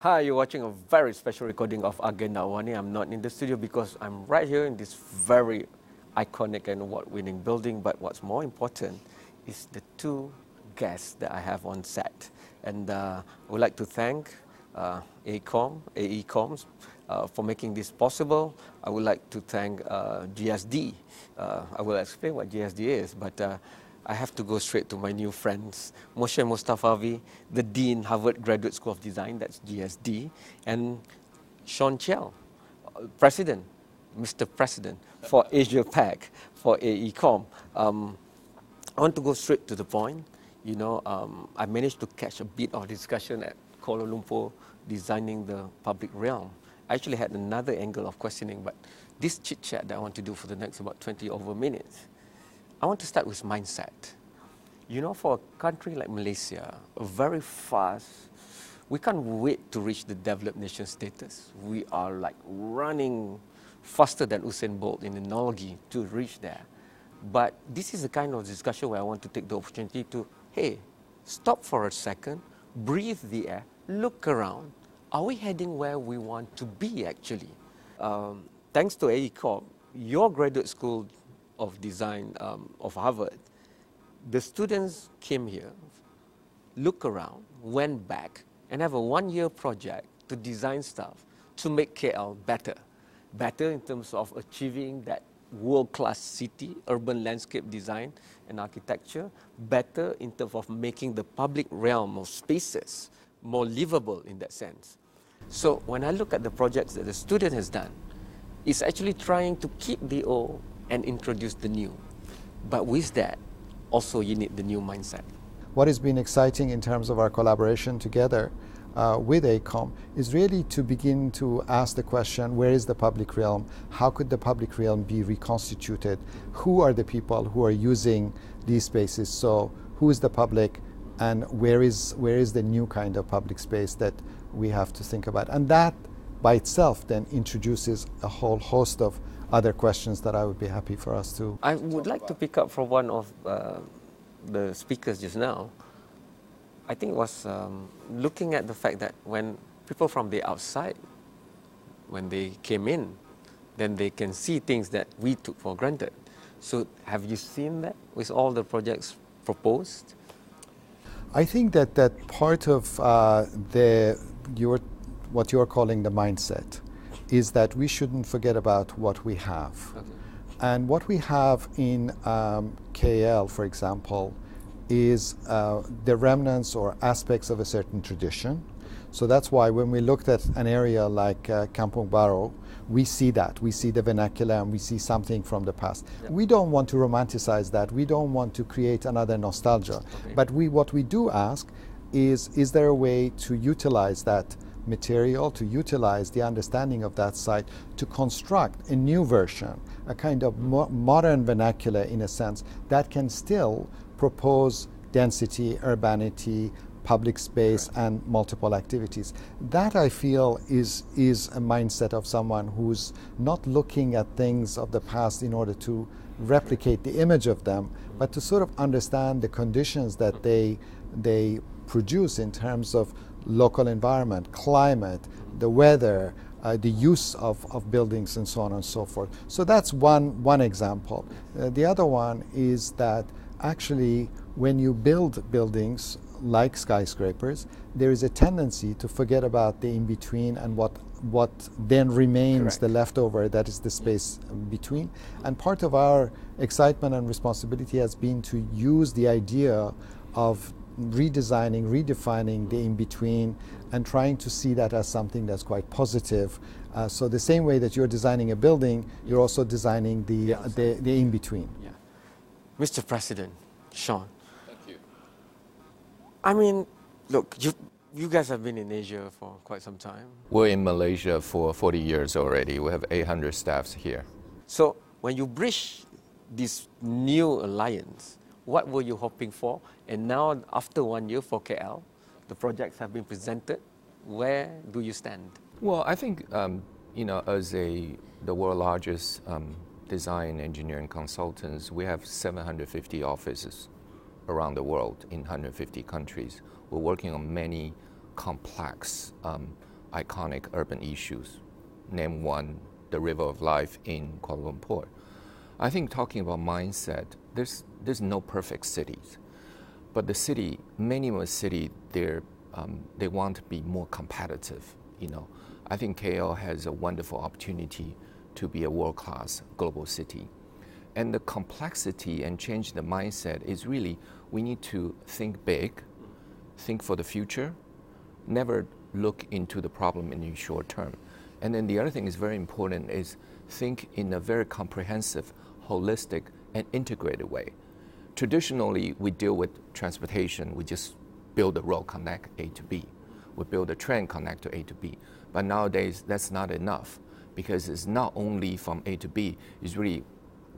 Hi, you're watching a very special recording of Agenda AWANI. I'm not in the studio because I'm right here in this very iconic and award-winning building. But what's more important is the two guests that I have on set. And I would like to thank AECOMS for making this possible. I would like to thank GSD. I will explain what GSD is, but I have to go straight to my new friends, Moshe Mustafavi, the Dean, Harvard Graduate School of Design, that's GSD, and Sean Chiao, President, Mr. President for Asia Pac, for AECOM. I want to go straight to the point. You know, I managed to catch a bit of discussion at Kuala Lumpur, designing the public realm. I actually had another angle of questioning, but this chit-chat that I want to do for the next about 20 over minutes, I want to start with mindset. You know, for a country like Malaysia, very fast, we can't wait to reach the developed nation status. We are like running faster than Usain Bolt in analogy to reach there. But this is the kind of discussion where I want to take the opportunity to, hey, stop for a second, breathe the air, look around. Are we heading where we want to be actually? Thanks to AECOM, your graduate school of design of Harvard, the students came here, look around, went back, and have a one-year project to design stuff to make KL better. Better in terms of achieving that world-class city, urban landscape design and architecture. Better in terms of making the public realm of spaces more livable in that sense. So when I look at the projects that the student has done, it's actually trying to keep the old and introduce the new. But with that, also you need the new mindset. What has been exciting in terms of our collaboration together with AECOM is really to begin to ask the question, where is the public realm? How could the public realm be reconstituted? Who are the people who are using these spaces? So who is the public, and where is the new kind of public space that we have to think about? And that by itself then introduces a whole host of other questions that I would be happy for us to. I would like to pick up from one of the speakers just now. I think it was looking at the fact that when people from the outside, when they came in, then they can see things that we took for granted. So have you seen that with all the projects proposed? I think that part of what you're calling the mindset is that we shouldn't forget about what we have. Okay. And what we have in KL, for example, is the remnants or aspects of a certain tradition. So that's why when we looked at an area like Kampung Baru, we see that. We see the vernacular and we see something from the past. Yep. We don't want to romanticize that. We don't want to create another nostalgia. Okay. But what we do ask is there a way to utilize that material, to utilize the understanding of that site to construct a new version, a kind of modern vernacular in a sense that can still propose density, urbanity, public space, right, and multiple activities. That I feel is a mindset of someone who's not looking at things of the past in order to replicate the image of them, but to sort of understand the conditions that they produce in terms of local environment, climate, the weather, the use of buildings and so on and so forth. So that's one example. The other one is that actually when you build buildings like skyscrapers, there is a tendency to forget about the in-between and what then remains. Correct. The leftover, that is the space between. And part of our excitement and responsibility has been to use the idea of redesigning, redefining the in-between and trying to see that as something that's quite positive. So the same way that you're designing a building, you're also designing the in-between. Yeah. Mr. President, Sean. Thank you. I mean, look, you guys have been in Asia for quite some time. We're in Malaysia for 40 years already. We have 800 staffs here. So when you bridge this new alliance, what were you hoping for? And now, after 1 year for KL, the projects have been presented. Where do you stand? Well, I think, as the world's largest design engineering consultants, we have 750 offices around the world in 150 countries. We're working on many complex iconic urban issues. Name one, the River of Life in Kuala Lumpur. I think talking about mindset, there's no perfect cities, but the city, many of the city, they want to be more competitive. You know, I think KL has a wonderful opportunity to be a world-class global city. And the complexity and change the mindset is really, we need to think big, think for the future, never look into the problem in the short term. And then the other thing is very important is think in a very comprehensive, holistic, and integrated way. Traditionally, we deal with transportation, we just build a road, connect A to B. We build a train, connect to A to B. But nowadays, that's not enough, because it's not only from A to B, it's really,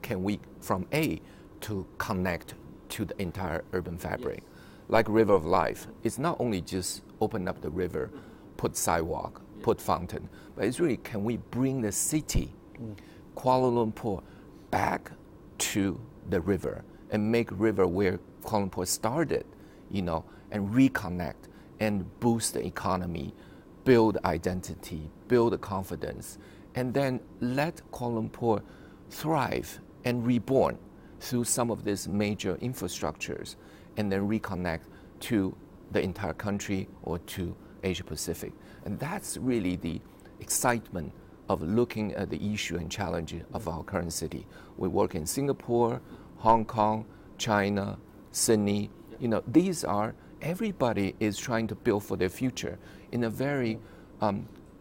can we from A to connect to the entire urban fabric? Yes. Like River of Life, it's not only just open up the river, put sidewalk, put fountain, but it's really, can we bring the city, Kuala Lumpur, back to the river and make river where Kuala Lumpur started, you know, and reconnect and boost the economy, build identity, build confidence, and then let Kuala Lumpur thrive and reborn through some of these major infrastructures, and then reconnect to the entire country or to Asia Pacific. And that's really the excitement of looking at the issue and challenge of our current city. We work in Singapore, Hong Kong, China, Sydney. You know, these are, everybody is trying to build for their future in a very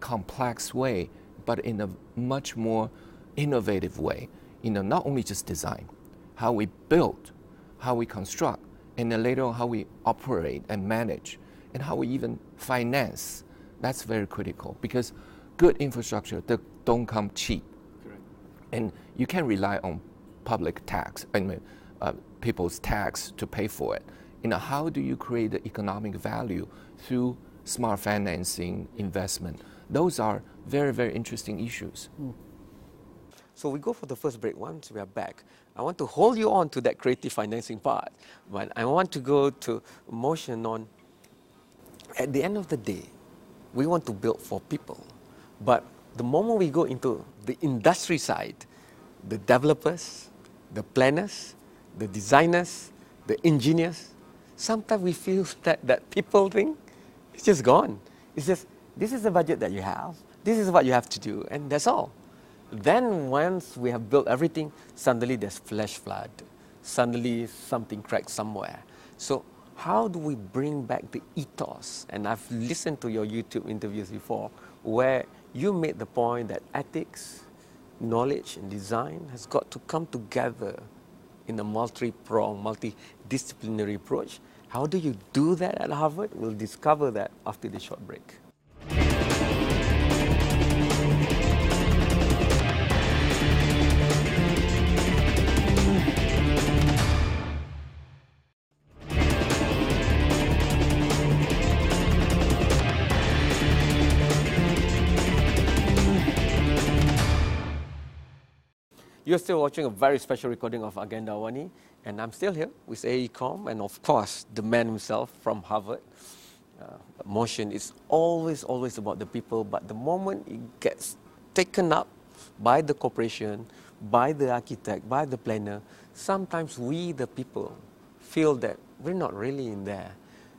complex way, but in a much more innovative way. You know, not only just design, how we build, how we construct, and then later on how we operate and manage, and how we even finance. That's very critical, because good infrastructure don't come cheap. Correct. And you can't rely on public tax, people's tax to pay for it. You know, how do you create the economic value through smart financing, investment? Those are very, very interesting issues. So we go for the first break. Once we are back, I want to hold you on to that creative financing part, but I want to go to motion on, at the end of the day, we want to build for people. But the moment we go into the industry side, the developers, the planners, the designers, the engineers, sometimes we feel that people thing is just gone. It's just, this is the budget that you have, this is what you have to do, and that's all. Then once we have built everything, suddenly there's flash flood. Suddenly something cracks somewhere. So how do we bring back the ethos? And I've listened to your YouTube interviews before, where you made the point that ethics, knowledge, and design has got to come together in a multi-pronged, multidisciplinary approach. How do you do that at Harvard? We'll discover that after this short break. You're still watching a very special recording of Agenda AWANI, and I'm still here with AECOM, and of course, the man himself from Harvard. Motion is always about the people, but the moment it gets taken up by the corporation, by the architect, by the planner, sometimes we, the people, feel that we're not really in there.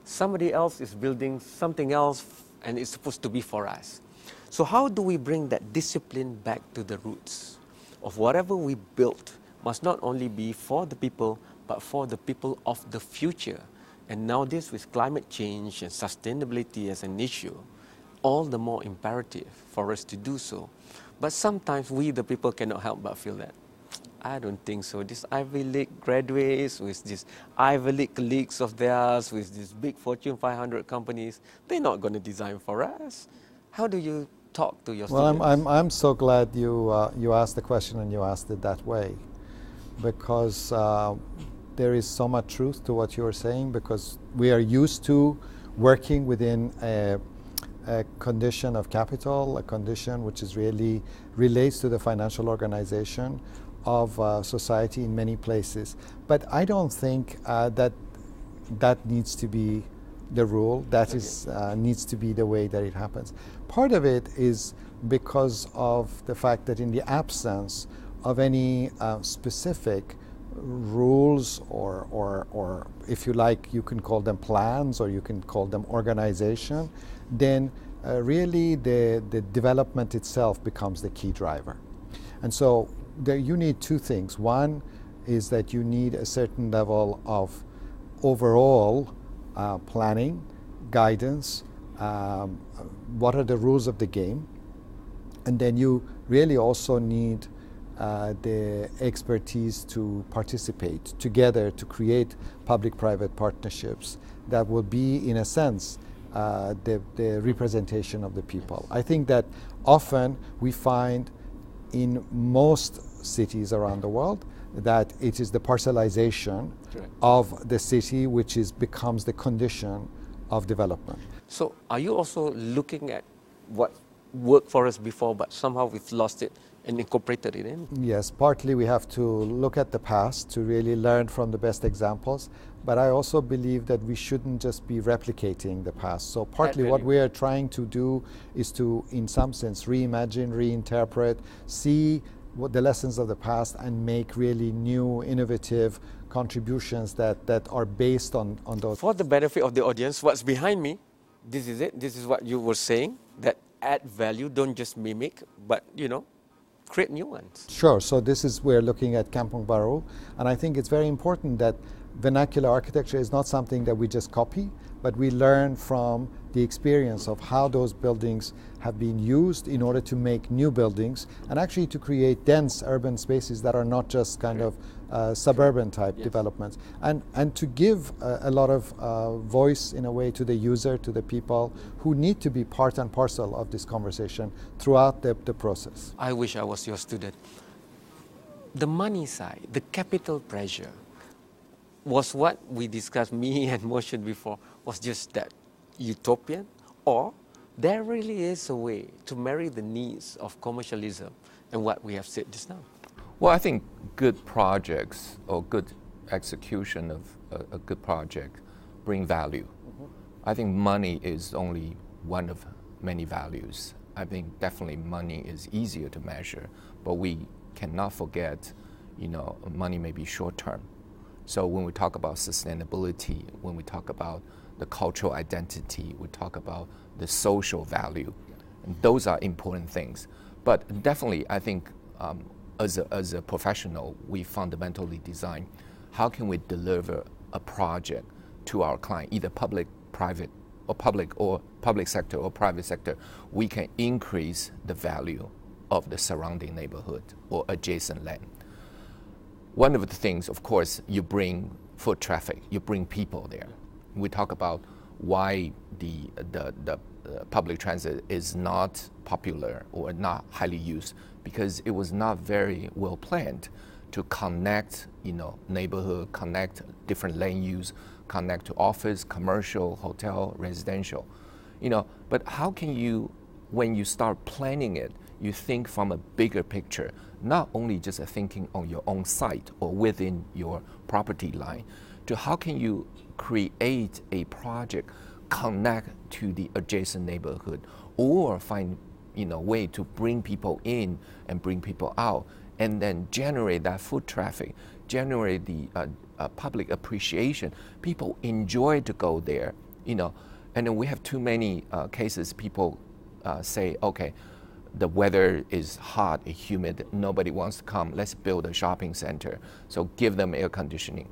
Somebody else is building something else, and it's supposed to be for us. So how do we bring that discipline back to the roots? Of whatever we built must not only be for the people, but for the people of the future. And nowadays, with climate change and sustainability as an issue, all the more imperative for us to do so. But sometimes we, the people, cannot help but feel that, I don't think so. These Ivy League graduates with these Ivy League colleagues of theirs, with these big Fortune 500 companies, they're not going to design for us. How do you talk to your students? Well, I'm so glad you asked the question and you asked it that way, because there is so much truth to what you're saying, because we are used to working within a condition of capital, a condition which is really relates to the financial organization of society in many places. But I don't think that needs to be the rule. That is needs to be the way that it happens. Part of it is because of the fact that in the absence of any specific rules or if you like, you can call them plans or you can call them organization, then really the development itself becomes the key driver. And so there you need two things. One is that you need a certain level of overall planning, guidance, what are the rules of the game, and then you really also need the expertise to participate together to create public-private partnerships that will be, in a sense, the representation of the people. I think that often we find in most cities around the world that it is the parcelization of the city which becomes the condition of development. So are you also looking at what worked for us before but somehow we've lost it and incorporated it in? Yes, partly we have to look at the past to really learn from the best examples, but I also believe that we shouldn't just be replicating the past. So partly what we are trying to do is to, in some sense, reimagine, reinterpret, see what the lessons of the past and make really new, innovative contributions that are based on those. For the benefit of the audience, what's behind me, this is it. This is what you were saying, that add value, don't just mimic, but, you know, create new ones. Sure. So this is, we're looking at Kampung Baru, and I think it's very important that vernacular architecture is not something that we just copy, but we learn from the experience of how those buildings have been used in order to make new buildings and actually to create dense urban spaces that are not just kind of suburban type developments, and to give a lot of voice in a way to the user, to the people who need to be part and parcel of this conversation throughout the process. I wish I was your student. The money side, the capital pressure, was what we discussed, me and Motion before, was just that utopian, or there really is a way to marry the needs of commercialism and what we have said just now? Well, I think good projects or good execution of a good project bring value. I think money is only one of many values. I think definitely money is easier to measure, but we cannot forget, you know, money may be short term. So when we talk about sustainability, when we talk about the cultural identity, we talk about the social value, and those are important things. But definitely, I think as a professional, we fundamentally design how can we deliver a project to our client, either public, private, or public sector or private sector. We can increase the value of the surrounding neighborhood or adjacent land. One of the things, of course, you bring foot traffic, you bring people there. We talk about why the public transit is not popular or not highly used, because it was not very well planned to connect, you know, neighborhood, connect different land use, connect to office, commercial, hotel, residential, you know. But how can you, when you start planning it, you think from a bigger picture, not only just thinking on your own site or within your property line, to how can you create a project, connect to the adjacent neighborhood, or find, you know, way to bring people in and bring people out, and then generate that foot traffic, generate the public appreciation. People enjoy to go there, you know. And then we have too many cases. People say, okay, the weather is hot, humid, nobody wants to come, let's build a shopping center. So give them air conditioning.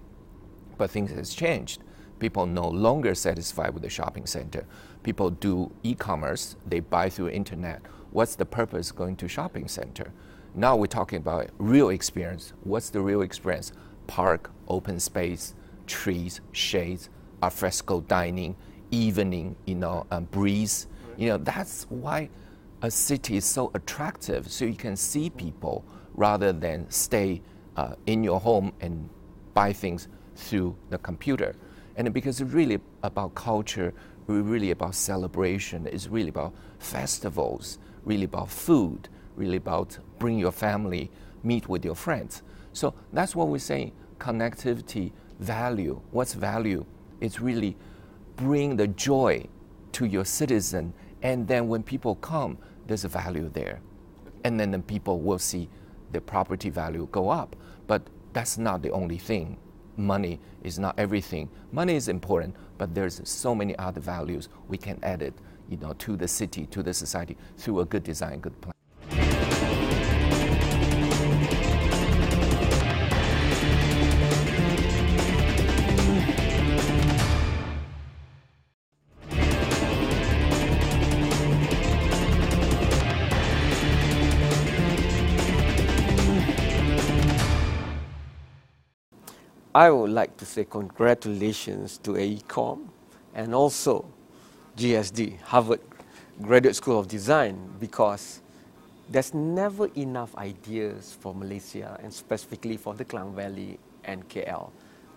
But things has changed. People no longer satisfied with the shopping center. People do e-commerce, they buy through internet. What's the purpose going to shopping center? Now we're talking about real experience. What's the real experience? Park, open space, trees, shades, al fresco dining, evening, you know, breeze. You know, that's why a city is so attractive, so you can see people rather than stay in your home and buy things through the computer. And because it's really about culture, really about celebration, it's really about festivals, really about food, really about bring your family, meet with your friends. So that's what we're saying, connectivity, value. What's value? It's really bring the joy to your citizen, and then when people come, there's a value there. And then the people will see the property value go up. But that's not the only thing. Money is not everything. Money is important, but there's so many other values we can add it, to the city, to the society through a good design, good plan. I would like to say congratulations to AECOM and also GSD, Harvard Graduate School of Design, because there's never enough ideas for Malaysia and specifically for the Klang Valley and KL.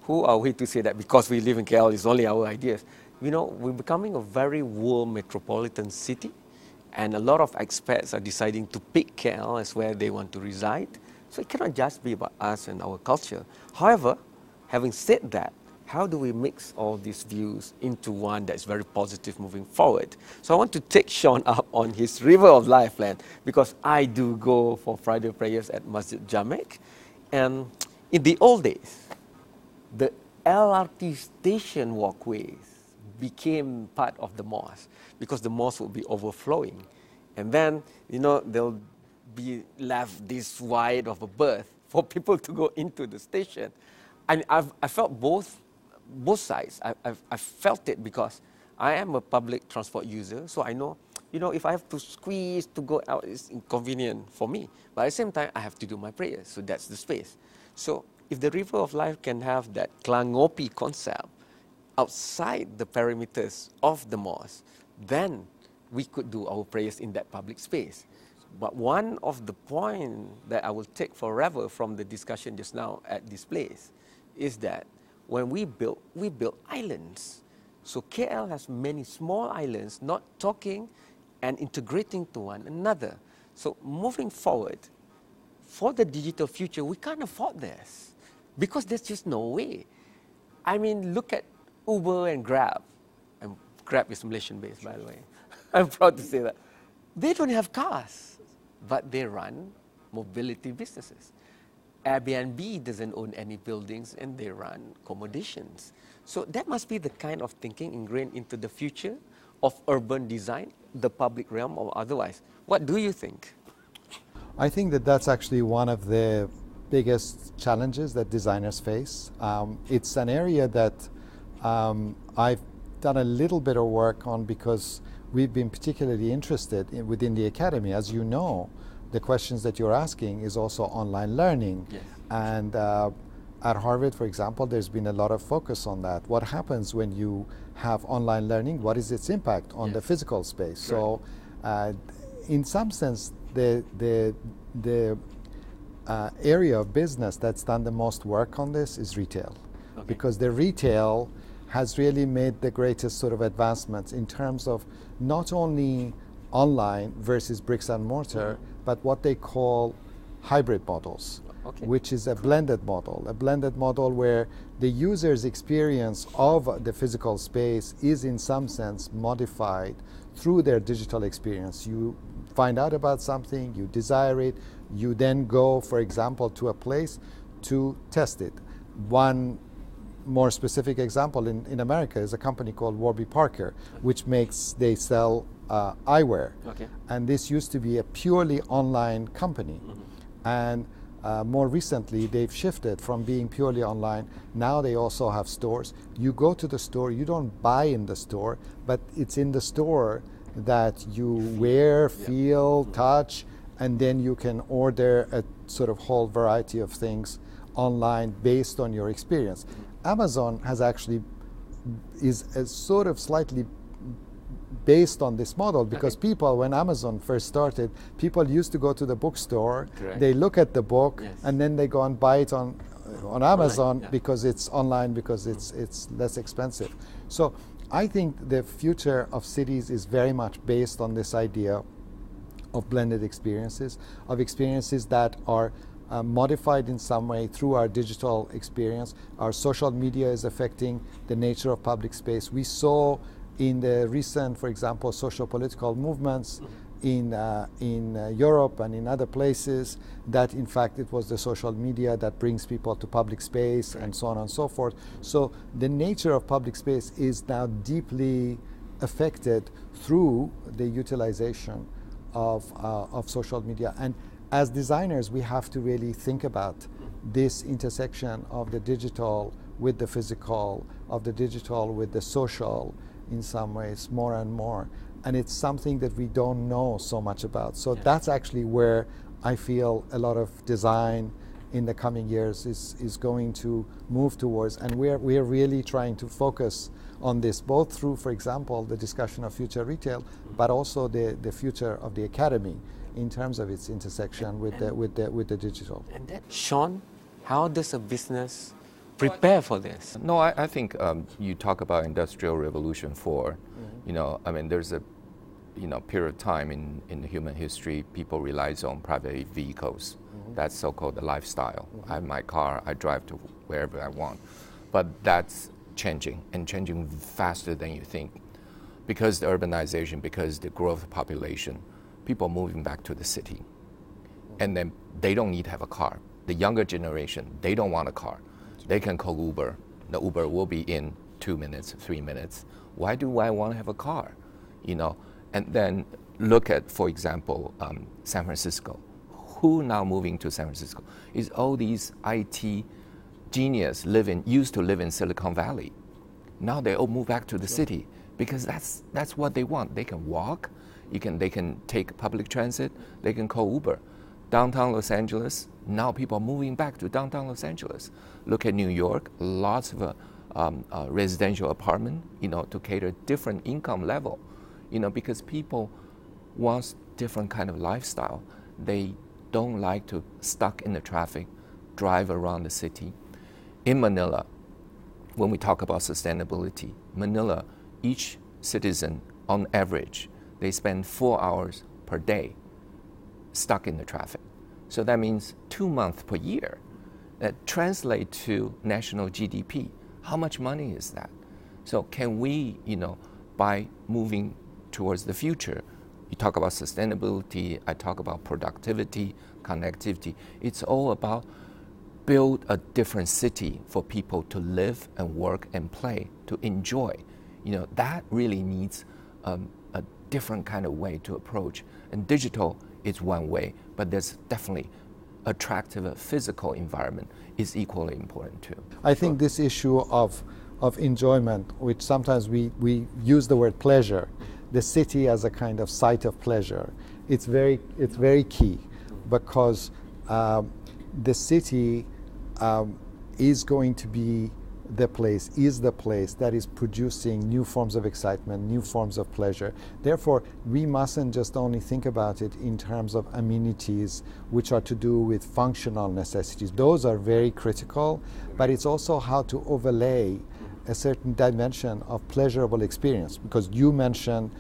Who are we to say that because we live in KL is only our ideas? We're becoming a very world metropolitan city, and a lot of expats are deciding to pick KL as where they want to reside. So it cannot just be about us and our culture. However, having said that, how do we mix all these views into one that's very positive moving forward? So I want to take Sean up on his River of Life plan, because I do go for Friday prayers at Masjid Jamek. And in the old days, the LRT station walkways became part of the mosque, because the mosque would be overflowing. And then, they'll be left this wide of a berth for people to go into the station. And I felt both sides. I felt it because I am a public transport user, so I know, if I have to squeeze to go out, it's inconvenient for me. But at the same time, I have to do my prayers, so that's the space. So if the River of Life can have that Klangopi concept outside the perimeters of the mosque, then we could do our prayers in that public space. But one of the points that I will take forever from the discussion just now at this place is that when we built islands. So KL has many small islands not talking and integrating to one another. So moving forward, for the digital future, we can't afford this because there's just no way. I mean, look at Uber and Grab. And Grab is Malaysian-based, by the way. I'm proud to say that. They don't have cars, but they run mobility businesses. Airbnb doesn't own any buildings and they run accommodations. So that must be the kind of thinking ingrained into the future of urban design, the public realm or otherwise. What do you think? I think that that's actually one of the biggest challenges that designers face. It's an area that I've done a little bit of work on because we've been particularly interested within the academy. As you know, the questions that you're asking is also online learning. Yes. And at Harvard, for example, there's been a lot of focus on that. What happens when you have online learning? What is its impact on the physical space? Right. So in some sense, the area of business that's done the most work on this is retail. Okay. Because the retail has really made the greatest sort of advancements in terms of not only online versus bricks and mortar, but what they call hybrid models, which is a blended model where the user's experience of the physical space is in some sense modified through their digital experience. You find out about something, you desire it, you then go, for example, to a place to test it. One more specific example in America is a company called Warby Parker, which they sell eyewear. Okay. And this used to be a purely online company. And more recently, they've shifted from being purely online. Now they also have stores. You go to the store, you don't buy in the store, but it's in the store that you wear, feel, touch, and then you can order a sort of whole variety of things online based on your experience. Amazon is sort of slightly based on this model because people, when Amazon first started, people used to go to the bookstore, they look at the book, and then they go and buy it on Amazon because it's online, because it's less expensive. So I think the future of cities is very much based on this idea of blended experiences, of experiences that are modified in some way through our digital experience. Our social media is affecting the nature of public space. We saw in the recent, for example, socio-political movements in Europe and in other places that in fact it was the social media that brings people to public space and so on and so forth. So the nature of public space is now deeply affected through the utilization of social media. And as designers, we have to really think about this intersection of the digital with the physical, of the digital with the social in some ways more and more. And it's something that we don't know so much about. So that's actually where I feel a lot of design in the coming years is going to move towards. And we're really trying to focus on this, both through, for example, the discussion of future retail, but also the future of the academy in terms of its intersection with the digital. And that, Sean, how does a business prepare for this? No, I think you talk about Industrial Revolution 4. You know, I mean, there's a period of time in human history, people relies on private vehicles. That's so-called the lifestyle. I have my car, I drive to wherever I want. But that's changing, and changing faster than you think. Because the urbanization, because the growth of population, people moving back to the city. And then they don't need to have a car. The younger generation, they don't want a car. They can call Uber. The Uber will be in 2 minutes, 3 minutes. Why do I want to have a car? You know, and then look at, for example, San Francisco. Who now moving to San Francisco? Is all these IT genius used to live in Silicon Valley. Now they all move back to the city because that's what they want. They can walk, they can take public transit, they can call Uber. Downtown Los Angeles, now people are moving back to downtown Los Angeles. Look at New York, lots of residential apartment, to cater different income level, because people want different kind of lifestyle. They don't like to stuck in the traffic, drive around the city. In Manila, when we talk about sustainability, Manila, each citizen on average, they spend 4 hours per day stuck in the traffic. So that means 2 months per year. That translates to national GDP. How much money is that? So can we, by moving towards the future, you talk about sustainability, I talk about productivity, connectivity. It's all about build a different city for people to live and work and play, to enjoy. That really needs a different kind of way to approach. And digital is one way, but there's definitely attractive physical environment is equally important too. I think this issue of enjoyment, which sometimes we use the word pleasure, the city as a kind of site of pleasure, it's very key, because the city is going to be the place that is producing new forms of excitement, new forms of pleasure. Therefore, we mustn't just only think about it in terms of amenities, which are to do with functional necessities. Those are very critical, but it's also how to overlay a certain dimension of pleasurable experience, because you mentioned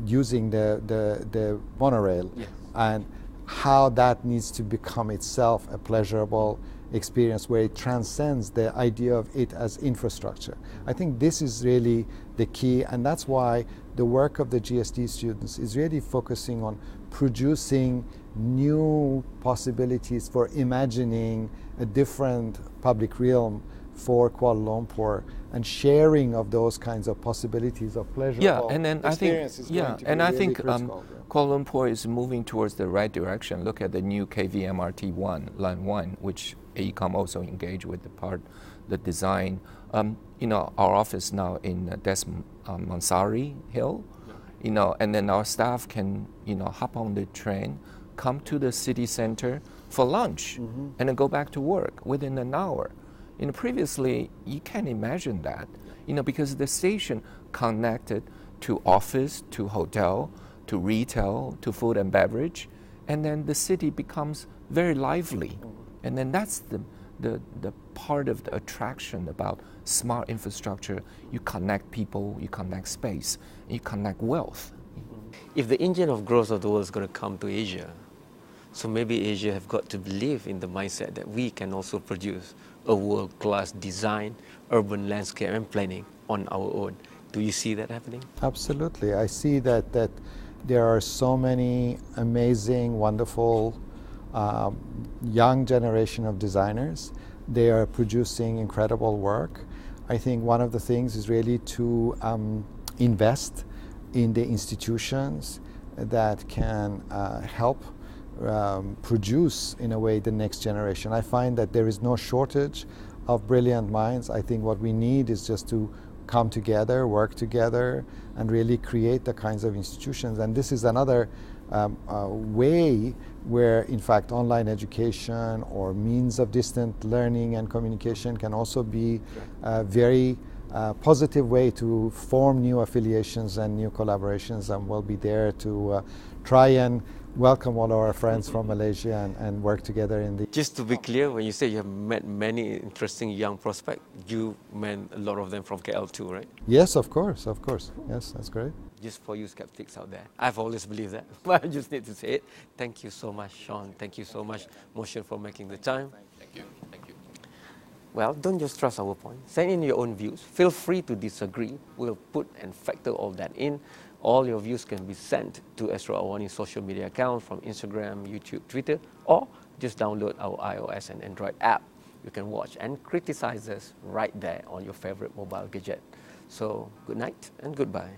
using the monorail, yes, and how that needs to become itself a pleasurable experience where it transcends the idea of it as infrastructure. I think this is really the key, and that's why the work of the GSD students is really focusing on producing new possibilities for imagining a different public realm for Kuala Lumpur, and sharing of those kinds of possibilities of pleasure. Yeah, and then I think critical. Kuala Lumpur is moving towards the right direction. Look at the new KVMRT1, Line 1, which AECOM also engaged with the design. Our office now in Mansari Hill, and then our staff can, hop on the train, come to the city center for lunch, and then go back to work within an hour. Previously, you can't imagine that, because the station connected to office, to hotel, to retail, to food and beverage, and then the city becomes very lively. And then that's the part of the attraction about smart infrastructure. You connect people, you connect space, and you connect wealth. If the engine of growth of the world is going to come to Asia, So maybe Asia have got to believe in the mindset that we can also produce a world-class design, urban landscape and planning on our own. Do you see that happening? Absolutely. I see that there are so many amazing, wonderful young generation of designers. They are producing incredible work. I think one of the things is really to invest in the institutions that can help produce, in a way, the next generation. I find that there is no shortage of brilliant minds. I think what we need is just to come together, work together, and really create the kinds of institutions. And this is another way where, in fact, online education or means of distant learning and communication can also be a very positive way to form new affiliations and new collaborations, and we'll be there to try and welcome all our friends from Malaysia and work together in the... Just to be clear, when you say you have met many interesting young prospects, you meant a lot of them from KL too, right? Yes, of course. Yes, that's great. Just for you skeptics out there, I've always believed that, but I just need to say it. Thank you so much, Sean. Thank you so much, Motion, for making the time. Thank you. Thank you. Well, don't just trust our point. Send in your own views. Feel free to disagree. We'll put and factor all that in. All your views can be sent to Astro AWANI social media account from Instagram, YouTube, Twitter, or just download our iOS and Android app. You can watch and criticize us right there on your favorite mobile gadget. So, good night and goodbye.